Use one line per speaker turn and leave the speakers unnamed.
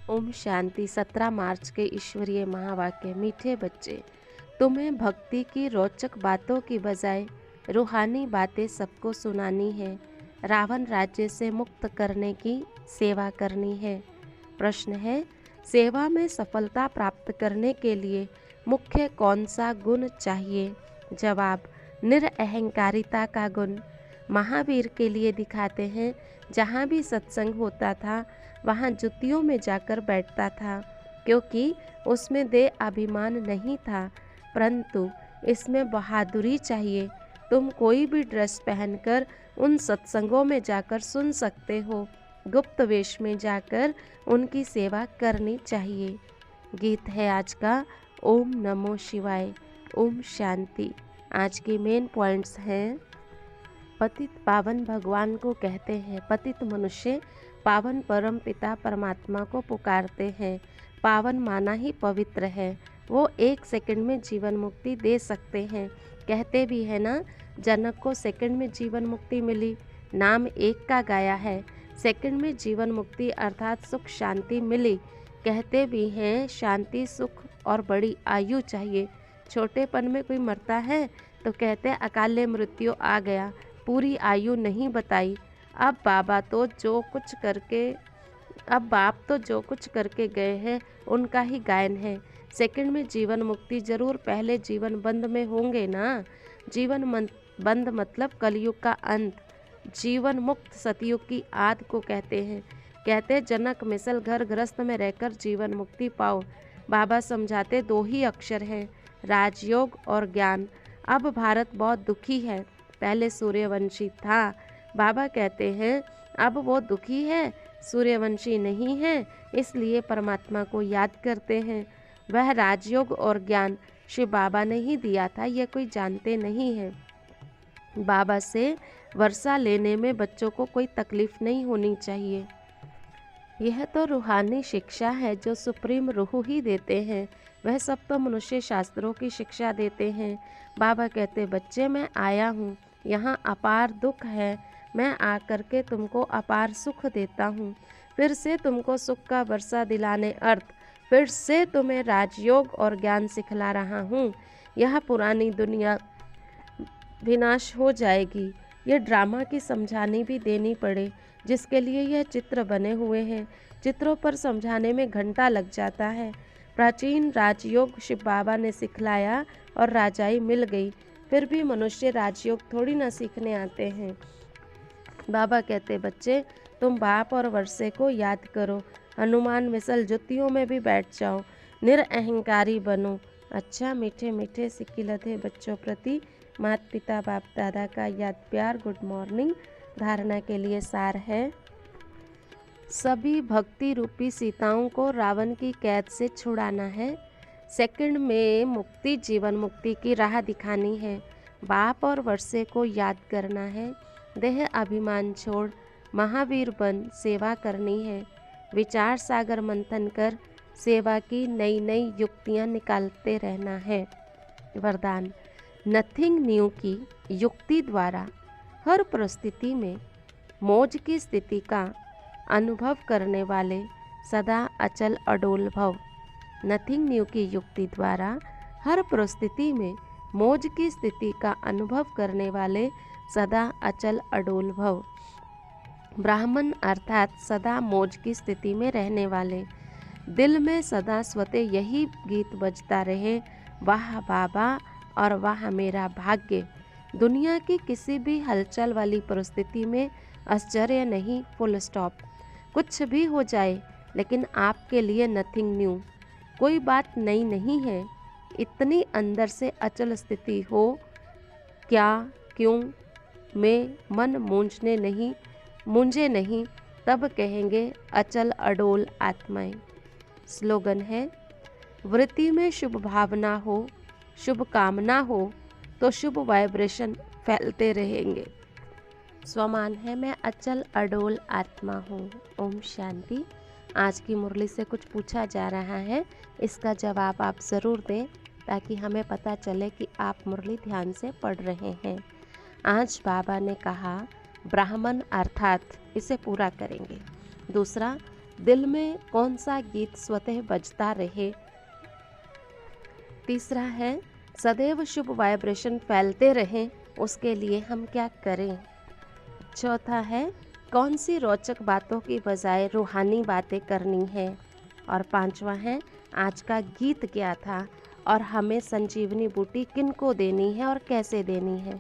ओम शांति। 17 मार्च के ईश्वरीय महावाक्य। मीठे बच्चे, तुम्हें भक्ति की रोचक बातों की बजाय रूहानी बातें सबको सुनानी है। रावण राज्य से मुक्त करने की सेवा करनी है। प्रश्न है, सेवा में सफलता प्राप्त करने के लिए मुख्य कौन सा गुण चाहिए? जवाब, निरअहंकारिता का गुण। महावीर के लिए दिखाते हैं, जहाँ भी सत्संग होता था वहाँ जुतियों में जाकर बैठता था, क्योंकि उसमें देह अभिमान नहीं था, परंतु इसमें बहादुरी चाहिए। तुम कोई भी ड्रेस पहनकर उन सत्संगों में जाकर सुन सकते हो, गुप्त वेश में जाकर उनकी सेवा करनी चाहिए। गीत है आज का, ओम नमो शिवाय। ओम शांति। आज के मेन पॉइंट्स हैं, पतित पावन भगवान को कहते हैं। पतित मनुष्य पावन परम पिता परमात्मा को पुकारते हैं। पावन माना ही पवित्र है। वो 1 सेकंड में जीवन मुक्ति दे सकते हैं। कहते भी है ना, जनक को सेकंड में जीवन मुक्ति मिली, नाम एक का गाया है। सेकंड में जीवन मुक्ति अर्थात सुख शांति मिली। कहते भी हैं, शांति सुख और बड़ी आयु चाहिए। छोटेपन में कोई मरता है तो कहते हैं अकाले मृत्यु आ गया, पूरी आयु नहीं बताई। अब बाप तो जो कुछ करके गए हैं उनका ही गायन है। सेकंड में जीवन मुक्ति जरूर, पहले जीवन बंद में होंगे ना। बंद मतलब कलयुग का अंत। जीवन मुक्त सतयुग की आद को कहते हैं। कहते जनक मिसल घर गृहस्थ में रहकर जीवन मुक्ति पाओ। बाबा समझाते 2 ही अक्षर हैं, राजयोग और ज्ञान। अब भारत बहुत दुखी है, पहले सूर्यवंशी था। बाबा कहते हैं अब वो दुखी है, सूर्यवंशी नहीं है, इसलिए परमात्मा को याद करते हैं। वह राजयोग और ज्ञान शिव बाबा ने ही दिया था, यह कोई जानते नहीं है। बाबा से वर्षा लेने में बच्चों को कोई तकलीफ नहीं होनी चाहिए। यह तो रूहानी शिक्षा है जो सुप्रीम रूह ही देते हैं। वह सब तो मनुष्य शास्त्रों की शिक्षा देते हैं। बाबा कहते बच्चे मैं आया हूँ, यहाँ अपार दुख है, मैं आकर के तुमको अपार सुख देता हूँ। फिर से तुमको सुख का वर्षा दिलाने अर्थ फिर से तुम्हें राजयोग और ज्ञान सिखला रहा हूँ। यह पुरानी दुनिया विनाश हो जाएगी। ये ड्रामा की समझानी भी देनी पड़े, जिसके लिए यह चित्र बने हुए हैं। चित्रों पर समझाने में घंटा लग जाता है। प्राचीन राजयोग शिव बाबा ने सिखलाया और राजाई मिल गई, फिर भी मनुष्य राजयोग थोड़ी ना सीखने आते हैं। बाबा कहते बच्चे तुम बाप और वर्षे को याद करो, हनुमान मिसल जुतियों में भी बैठ जाओ, निरअहंकारी बनो। अच्छा मीठे मीठे सिक्किलधे बच्चों प्रति माता पिता बाप दादा का याद प्यार। Good morning. धारणा के लिए सार है, सभी भक्ति रूपी सीताओं को रावण की कैद से छुड़ाना है। सेकंड में मुक्ति जीवन मुक्ति की राह दिखानी है। बाप और वर्षे को याद करना है। देह अभिमान छोड़ महावीर बन सेवा करनी है। विचार सागर मंथन कर सेवा की नई नई युक्तियाँ निकालते रहना है। वरदान, नथिंग न्यू की युक्ति द्वारा हर परिस्थिति में मौज की स्थिति का अनुभव करने वाले सदा अचल अडोल भव। नथिंग न्यू की युक्ति द्वारा हर परिस्थिति में मौज की स्थिति का अनुभव करने वाले सदा अचल अडोल भव। ब्राह्मण अर्थात सदा मौज की स्थिति में रहने वाले। दिल में सदा स्वतः यही गीत बजता रहे, वाह बाबा और वाह मेरा भाग्य। दुनिया की किसी भी हलचल वाली परिस्थिति में आश्चर्य नहीं, फुल स्टॉप। कुछ भी हो जाए लेकिन आपके लिए नथिंग न्यू, कोई बात नई नहीं है। इतनी अंदर से अचल स्थिति हो, क्या क्यों में मन मूंझे नहीं, तब कहेंगे अचल अडोल आत्माएं। स्लोगन है, वृत्ति में शुभ भावना हो, शुभ कामना हो तो शुभ वाइब्रेशन फैलते रहेंगे। स्वमान है, मैं अचल अडोल आत्मा हूँ। ओम शांति। आज की मुरली से कुछ पूछा जा रहा है, इसका जवाब आप ज़रूर दें ताकि हमें पता चले कि आप मुरली ध्यान से पढ़ रहे हैं। आज बाबा ने कहा ब्राह्मण अर्थात, इसे पूरा करेंगे। दूसरा, दिल में कौन सा गीत स्वतः बजता रहे। तीसरा है सदैव शुभ वाइब्रेशन फैलते रहें, उसके लिए हम क्या करें। चौथा है कौन सी रोचक बातों की बजाय रूहानी बातें करनी है। और पांचवा है आज का गीत क्या था और हमें संजीवनी बूटी किनको देनी है और कैसे देनी है।